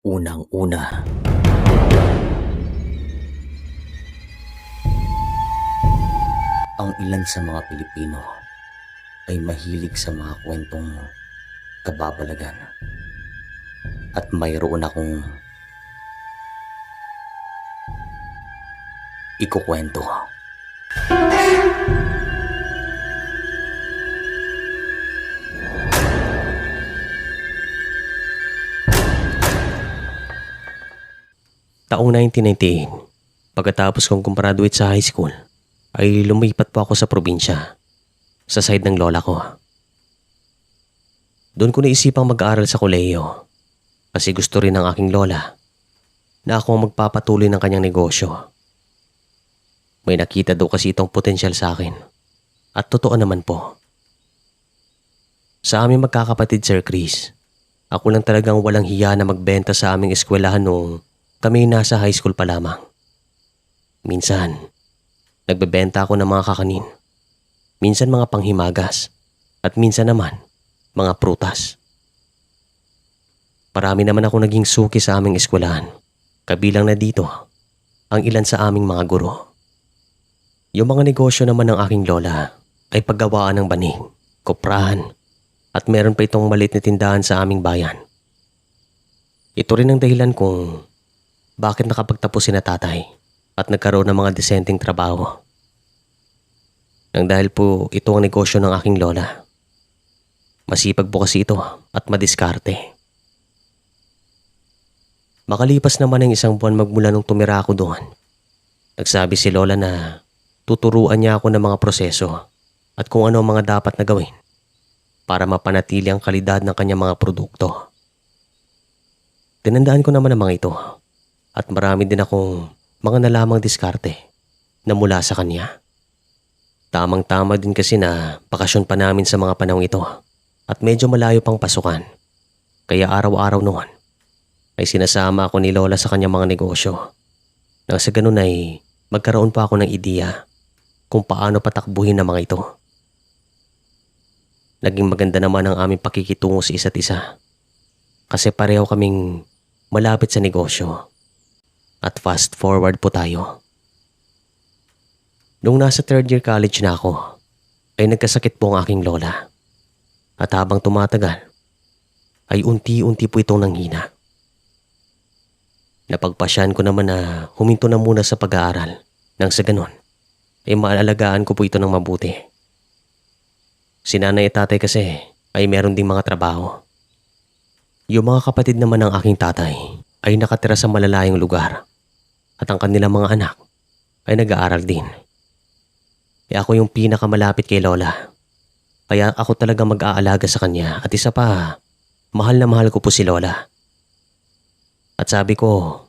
Unang-una, ang ilan sa mga Pilipino ay mahilig sa mga kwentong kababalagan at mayroon akong ikukwento. Taong 1998, pagkatapos kong gumraduate sa high school, ay lumipat po ako sa probinsya, sa side ng lola ko. Doon ko naisipang mag-aaral sa kolehiyo kasi gusto rin ng aking lola na ako ang magpapatuloy ng kanyang negosyo. May nakita daw kasi itong potensyal sa akin at totoo naman po. Sa aming magkakapatid, Sir Chris, ako lang talagang walang hiya na magbenta sa aming eskwelahan noong kami nasa high school pa lamang. Minsan, nagbebenta ako ng mga kakanin. Minsan mga panghimagas. At minsan naman, mga prutas. Marami naman ako naging suki sa aming eskwelahan. Kabilang na dito, ang ilan sa aming mga guro. Yung mga negosyo naman ng aking lola ay paggawaan ng banig, koprahan, at meron pa itong maliit na tindahan sa aming bayan. Ito rin ang dahilan kung bakit nakapagtapos si na tatay at nagkaroon ng mga desenteng trabaho. Nang dahil po ito ang negosyo ng aking lola. Masipag po kasi ito at madiskarte. Makalipas naman ang isang buwan magmula nung tumira ako doon, nagsabi si lola na tuturuan niya ako ng mga proseso at kung ano ang mga dapat na gawin para mapanatili ang kalidad ng kanyang mga produkto. Tinandaan ko naman ang mga ito. At marami din akong mga nalamang diskarte na mula sa kanya. Tamang-tama din kasi na bakasyon pa namin sa mga panahong ito at medyo malayo pang pasukan. Kaya araw-araw noon ay sinasama ako ni lola sa kanyang mga negosyo. Nang sa ganun ay magkaroon pa ako ng ideya kung paano patakbuhin ang mga ito. Naging maganda naman ang aming pakikitungo sa isa't isa kasi pareho kaming malapit sa negosyo. At fast forward po tayo. Nung nasa third year college na ako, ay nagkasakit po ang aking lola. At habang tumatagal, ay unti-unti po itong nanghina. Napagpasyahan ko naman na huminto na muna sa pag-aaral. Nang sa ganon, ay maalagaan ko po ito ng mabuti. Si nanay at tatay kasi ay meron ding mga trabaho. Yung mga kapatid naman ng aking tatay ay nakatira sa malalayong lugar. At ang kanilang mga anak ay nag-aaral din. E ako yung pinakamalapit kay lola. Kaya ako talaga mag-aalaga sa kanya at isa pa, mahal na mahal ko po si lola. At sabi ko,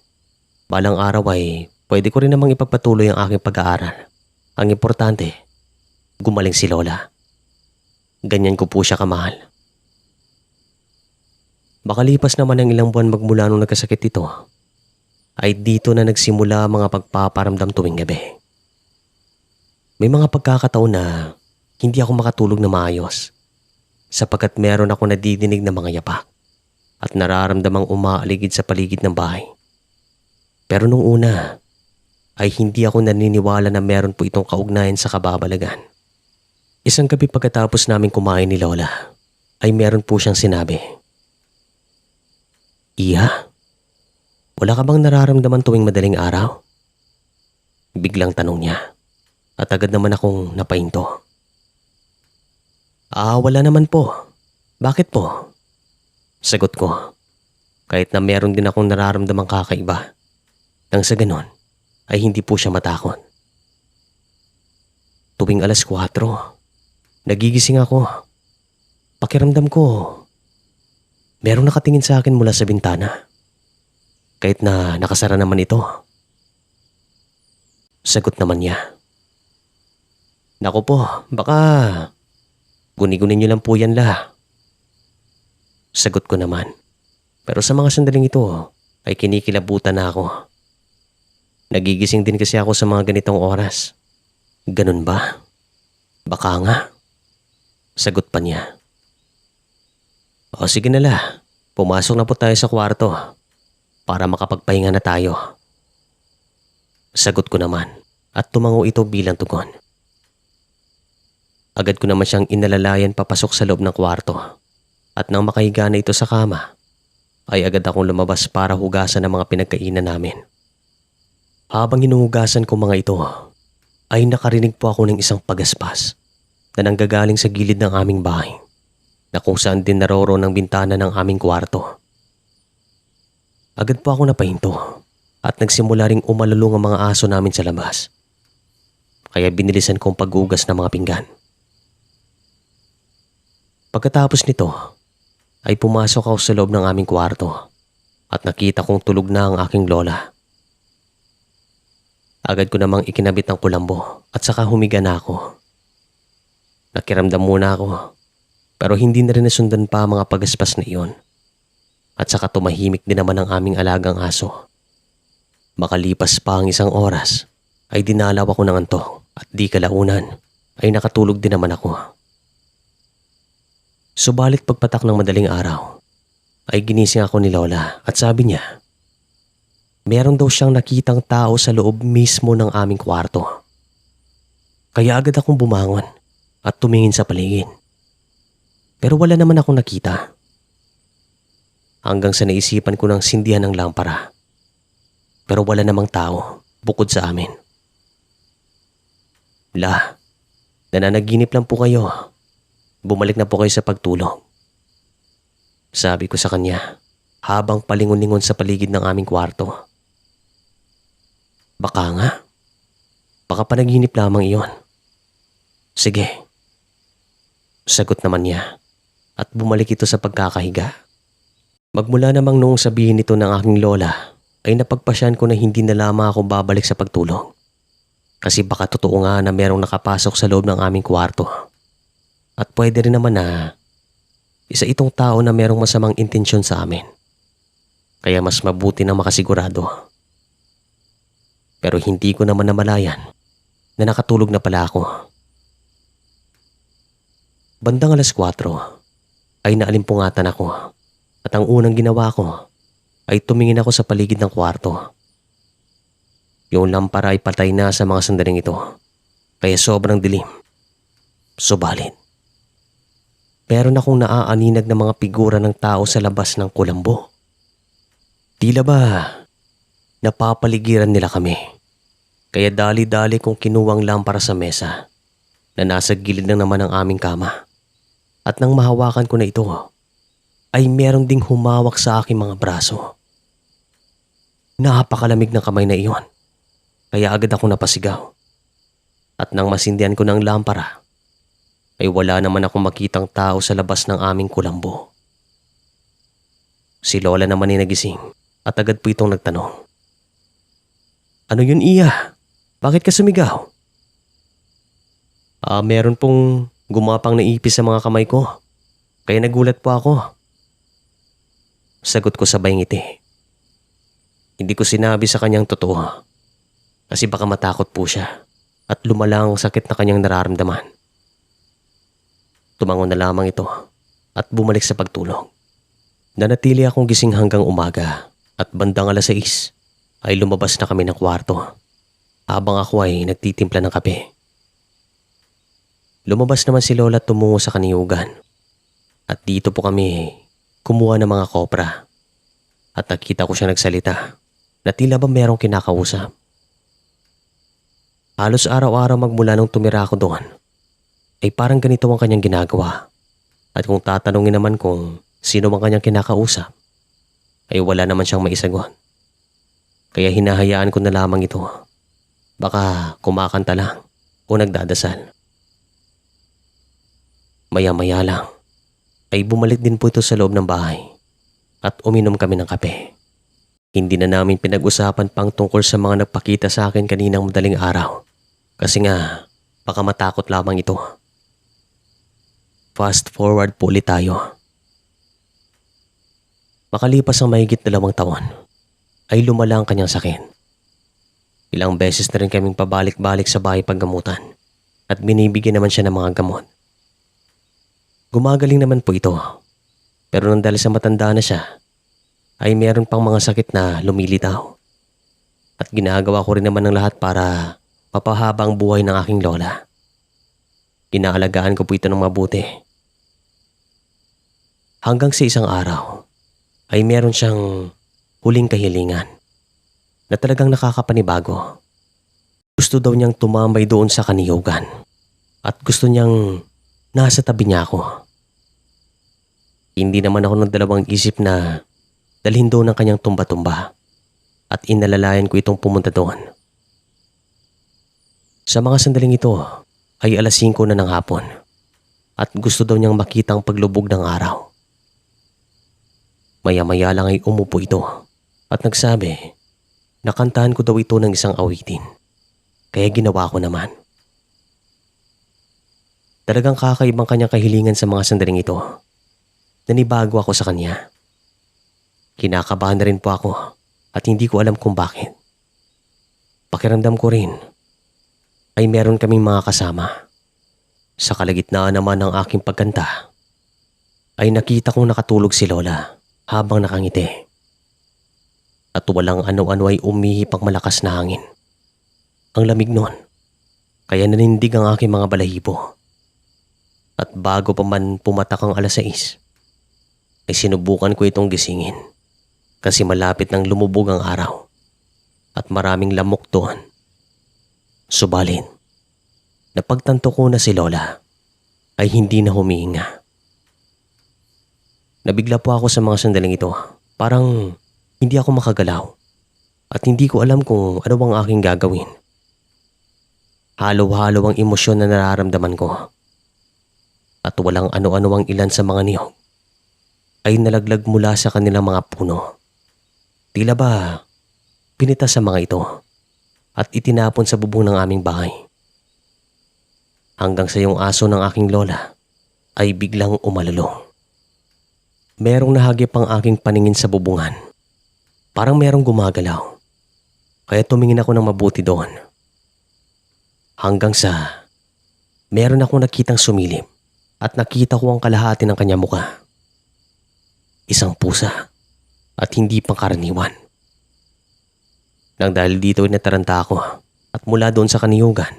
balang araw ay pwede ko rin namang ipagpatuloy ang aking pag-aaral. Ang importante, gumaling si lola. Ganyan ko po siya kamahal. Makalipas naman ang ilang buwan magmula nung nagkasakit ito, ay dito na nagsimula mga pagpaparamdam tuwing gabi. May mga pagkakataon na hindi ako makatulog na maayos sapagkat meron ako nadidinig na mga yapak at nararamdamang umaaligid sa paligid ng bahay. Pero nung una ay hindi ako naniniwala na meron po itong kaugnayan sa kababalagan. Isang gabi pagkatapos namin kumain ni lola ay meron po siyang sinabi. Iha, wala ka bang nararamdaman tuwing madaling araw? Biglang tanong niya at agad naman akong napahinto. Wala naman po. Bakit po? Sagot ko. Kahit na meron din akong nararamdamang kakaiba. Nang sa ganon ay hindi po siya matakot. Tuwing 4:00, nagigising ako. Pakiramdam ko, merong nakatingin sa akin mula sa bintana. Kahit na nakasara naman ito. Sagot naman niya. Naku po, baka guni-gunin niyo lang po yan la. Sagot ko naman. Pero sa mga sandaling ito ay kinikilabutan na ako. Nagigising din kasi ako sa mga ganitong oras. Ganun ba? Baka nga. Sagot pa niya. O sige na la, pumasok na po tayo sa kwarto. para makapagpahinga na tayo. Sagot ko naman at tumango ito bilang tugon. Agad ko naman siyang inalalayan papasok sa loob ng kwarto at nang makahiga na ito sa kama ay agad akong lumabas para hugasan ang mga pinagkainan namin. Habang hinuhugasan ko mga ito ay nakarinig po ako ng isang pagaspas na nanggagaling sa gilid ng aming bahay na kung saan din naroroon ang bintana ng aming kwarto. Agad po ako napahinto at nagsimula ring umalulong ang mga aso namin sa labas. Kaya binilisan kong paghugas ng mga pinggan. Pagkatapos nito ay pumasok ako sa loob ng aming kwarto at nakita kong tulog na ang aking lola. Agad ko namang ikinabit ang kulambo at saka humiga na ako. Nakiramdam muna ako pero hindi na rin nasundan pa ang mga pagaspas na iyon. At saka tumahimik din naman ang aming alagang aso. Makalipas pa ang isang oras ay dinalaw ako ng antok at di kalaunan ay nakatulog din naman ako. Subalit pagpatak ng madaling araw ay ginising ako ni Lola at sabi niya, meron daw siyang nakitang tao sa loob mismo ng aming kwarto. Kaya agad akong bumangon at tumingin sa paligid. Pero wala naman akong nakita. Hanggang sa naisipan ko ng sindihan ng lampara. Pero wala namang tao bukod sa amin. La, nananaginip lang po kayo. Bumalik na po kayo sa pagtulog. Sabi ko sa kanya habang palingon-lingon sa paligid ng aming kwarto. Baka nga. Baka panaginip lamang iyon. Sige. Sagot naman niya at bumalik ito sa pagkakahiga. Magmula namang noong sabihin nito ng aking lola ay napagpasyan ko na hindi na lamang ako babalik sa pagtulog. Kasi baka totoo nga na merong nakapasok sa loob ng aming kwarto. At pwede rin naman na isa itong tao na merong masamang intensyon sa amin. Kaya mas mabuti na makasigurado. Pero hindi ko naman namalayan na nakatulog na pala ako. Bandang 4:00 ay naalimpungatan ako at ang unang ginawa ko ay tumingin ako sa paligid ng kwarto. Yung lampara ay patay na sa mga sandaling ito kaya sobrang dilim. Subalit, meron akong naaaninag na mga figura ng tao sa labas ng kulambo. Tila ba napapaligiran nila kami. Kaya dali-dali kong kinuwang lampara sa mesa na nasa gilid lang naman ng aming kama. At nang mahawakan ko na ito, ay merong ding humawak sa aking mga braso. Napakalamig ng kamay na iyon, kaya agad ako napasigaw. At nang masindihan ko ng lampara, ay wala naman akong makitang tao sa labas ng aming kulambo. Si Lola naman ay nagising at agad po itong nagtanong. Ano yun, Iya? Bakit ka sumigaw? Meron pong gumapang na ipis sa mga kamay ko. Kaya nagulat po ako. Sagot ko sabay ngiti. Hindi ko sinabi sa kanyang totoo. Kasi baka matakot po siya at lumala ang sakit na kanyang nararamdaman. Tumangon na lamang ito at bumalik sa pagtulog. Nanatili akong gising hanggang umaga at bandang 6:00 ay lumabas na kami ng kwarto habang ako ay nagtitimpla ng kape. Lumabas naman si Lola at tumungo sa kaniyugan at dito po kami kumuha ng mga kopra at nakita ko siya nagsalita na tila ba merong kinakausap. Halos araw-araw magmula nung tumira ako doon ay parang ganito ang kanyang ginagawa at kung tatanungin naman kung sino ang kanyang kinakausap ay wala naman siyang maisagot. Kaya hinahayaan ko na lamang ito. Baka kumakanta lang o nagdadasal. Maya-maya lang ay bumalik din po ito sa loob ng bahay at uminom kami ng kape. Hindi na namin pinag-usapan pang tungkol sa mga nagpakita sa akin kaninang madaling araw kasi nga baka matakot lamang ito. Fast forward po ulit tayo. Makalipas ang mahigit 2 taon ay lumala ang kanyang sakit. Ilang beses na rin kaming pabalik-balik sa bahay paggamutan at binibigyan naman siya ng mga gamot. Gumagaling naman po ito pero nang dahil sa matanda na siya ay meron pang mga sakit na lumilitaw. At ginagawa ko rin naman ng lahat para mapahaba ang buhay ng aking lola. Inaalagaan ko po ito ng mabuti. Hanggang sa isang araw ay meron siyang huling kahilingan na talagang nakakapanibago. Gusto daw niyang tumambay doon sa kaniyugan at gusto niyang nasa tabi niya ako. Hindi naman ako nagdalawang isip na dalhin doon ang kanyang tumba-tumba at inalalayan ko itong pumunta doon. Sa mga sandaling ito ay 5:00 na ng hapon at gusto daw niyang makita ang paglubog ng araw. Maya-maya lang ay umupo ito at nagsabi na kantahan ko daw ito ng isang awitin. Kaya ginawa ko naman. Talagang kakaibang kanyang kahilingan sa mga sandaling ito. Nanibago ako sa kanya. Kinakabahan na rin po ako at hindi ko alam kung bakit. Pakiramdam ko rin ay meron kaming mga kasama. Sa kalagitnaan naman ng aking pagkanta ay nakita kong nakatulog si Lola habang nakangiti. At walang ano-ano ay umihip ang malakas na hangin. Ang lamig nun, kaya nanindig ang aking mga balahibo. At bago pa man pumatak ang 6:00, ay sinubukan ko itong gisingin kasi malapit nang lumubog ang araw at maraming lamok doon. Subalit, napagtanto ko na si Lola ay hindi na humihinga. Nabigla po ako sa mga sandaling ito. Parang hindi ako makagalaw at hindi ko alam kung ano ang aking gagawin. Halo-halo ang emosyon na nararamdaman ko. At walang ano-ano ang ilan sa mga niyog ay nalaglag mula sa kanilang mga puno. Tila ba pinitas sa mga ito at itinapon sa bubong ng aming bahay. Hanggang sa yung aso ng aking lola ay biglang umalalo. Merong nahagip ang aking paningin sa bubungan. Parang merong gumagalaw. Kaya tumingin ako ng mabuti doon. Hanggang sa meron akong nakitang sumilip at nakita ko ang kalahati ng kanyang muka. Isang pusa at hindi pangkaraniwan. Nang dahil dito ay nataranta ako at mula doon sa kaniyugan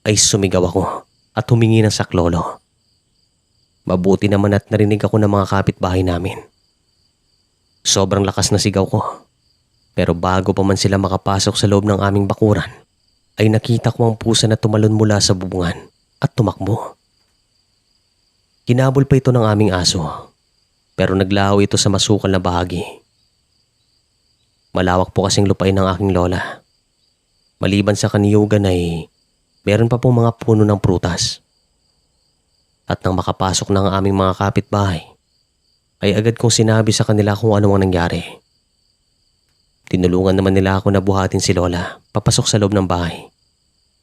ay sumigaw ako at humingi ng saklolo. Mabuti naman at narinig ako ng mga kapitbahay namin. Sobrang lakas na sigaw ko. Pero bago pa man sila makapasok sa loob ng aming bakuran, ay nakita ko ang pusa na tumalon mula sa bubungan at tumakbo. Kinabol pa ito ng aming aso, pero naglaho ito sa masukal na bahagi. Malawak po kasing lupain ng aking lola. Maliban sa kaniyugan ay meron pa pong mga puno ng prutas. At nang makapasok ng aming mga kapitbahay, ay agad kong sinabi sa kanila kung ano ang nangyari. Tinulungan naman nila ako na buhatin si Lola papasok sa loob ng bahay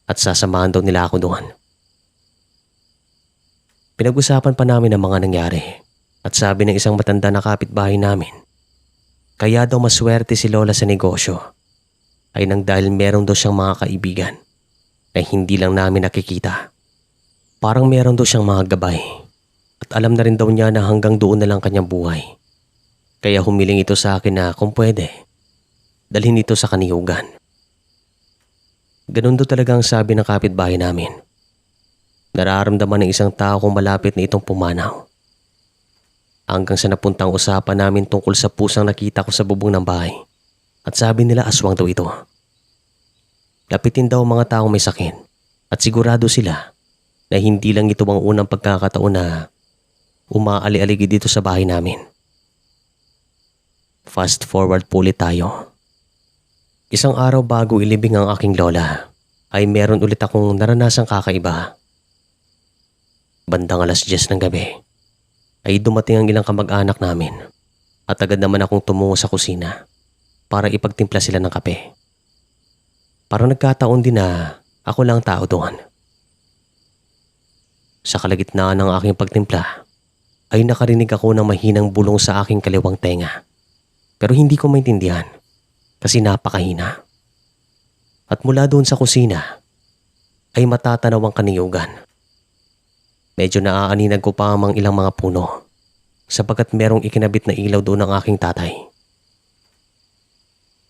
at sasamahan daw nila ako doon. Pinag-usapan pa namin ang mga nangyari at sabi ng isang matanda na kapitbahay namin, kaya daw maswerte si Lola sa negosyo ay nang dahil meron daw siyang mga kaibigan na hindi lang namin nakikita. Parang meron daw siyang mga gabay at alam na rin daw niya na hanggang doon na lang kanyang buhay. Kaya humiling ito sa akin na kung pwede, dalhin ito sa kaniyugan. Ganun daw talaga ang sabi ng kapitbahay namin. Nararamdaman ng isang tao kung malapit na itong pumanaw. Hanggang sa napuntang usapan namin tungkol sa pusang nakita ko sa bubong ng bahay at sabi nila aswang daw ito. Lapitin daw ang mga taong may sakit at sigurado sila na hindi lang ito ang unang pagkakataon na umaali-aligi dito sa bahay namin. Fast forward po ulit tayo. Isang araw bago ilibing ang aking lola ay meron ulit akong naranasang kakaiba. Bandang 10:00 ng gabi ay dumating ang ilang kamag-anak namin at agad naman akong tumungo sa kusina para ipagtimpla sila ng kape. Parang nagkataon din na ako lang tao doon. Sa kalagitnaan ng aking pagtimpla ay nakarinig ako ng mahinang bulong sa aking kaliwang tenga. Pero hindi ko maintindihan kasi napakahina. At mula doon sa kusina ay matatanaw ang kaniyugan. Medyo naaaninag ko pa ang ilang mga puno sapagkat merong ikinabit na ilaw doon ng aking tatay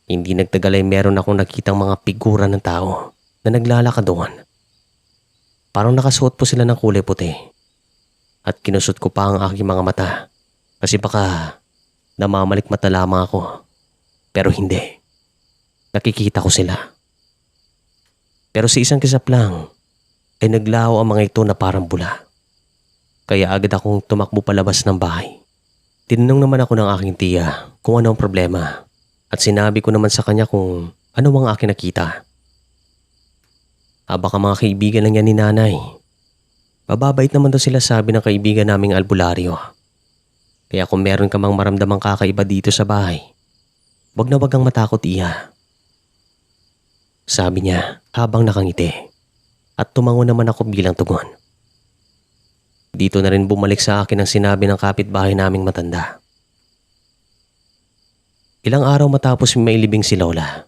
Hindi nagtagal ay meron akong nakitang mga figura ng tao na naglalakad doon. Parang nakasuot po sila ng kulay puti. At kinusot ko pa ang aking mga mata kasi baka namamalikmata lamang ako. Pero hindi. Nakikita ko sila. Pero sa isang kisap lang ay naglaho ang mga ito na parang bula. Kaya agad akong tumakbo palabas ng bahay. Tinanong naman ako ng aking tiya kung ano ang problema at sinabi ko naman sa kanya kung ano ang aking nakita. Baka mga kaibigan lang yan ni nanay. Mababait naman daw sila, sabi ng kaibigan naming albularyo. Kaya kung meron ka mang maramdamang kakaiba dito sa bahay, wag na wag kang matakot, iya. Sabi niya habang nakangiti at tumango naman ako bilang tugon. Dito na rin bumalik sa akin ang sinabi ng kapitbahay naming matanda. Ilang araw matapos may mailibing si Lola,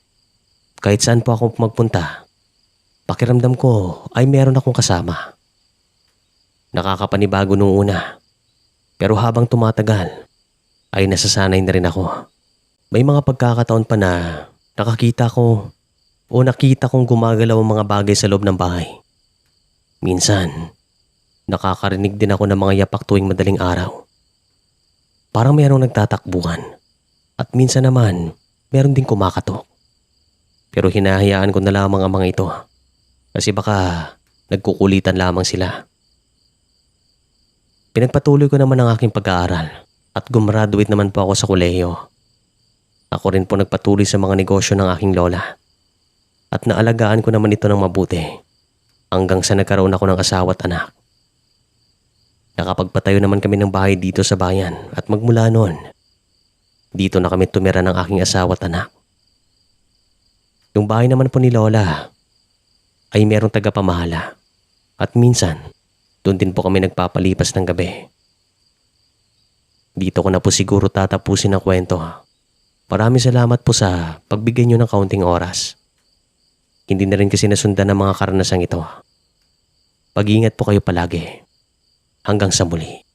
kahit saan po ako magpunta, pakiramdam ko ay meron akong kasama. Nakakapanibago nung una, pero habang tumatagal ay nasasanay na rin ako. May mga pagkakataon pa na nakita kong gumagalaw ang mga bagay sa loob ng bahay. Minsan, nakakarinig din ako ng mga yapak tuwing madaling araw. Parang mayroong nagtatakbuhan at minsan naman meron ding kumakatok. Pero hinahayaan ko na lamang ang mga ito kasi baka nagkukulitan lamang sila. Pinagpatuloy ko naman ang aking pag-aaral at gumraduate naman po ako sa kolehiyo. Ako rin po nagpatuloy sa mga negosyo ng aking lola at naalagaan ko naman ito ng mabuti hanggang sa nagkaroon ako ng asawa at anak. Nakapagpatayo naman kami ng bahay dito sa bayan at magmula noon, dito na kami tumira ng aking asawa at anak. Yung bahay naman po ni Lola ay merong tagapamahala at minsan doon din po kami nagpapalipas ng gabi. Dito ko na po siguro tatapusin ang kwento. Maraming salamat po sa pagbigay niyo ng kaunting oras. Hindi na rin kasi nasundan ng mga karanasang ito. Pag-iingat po kayo palagi. Hanggang sa muli.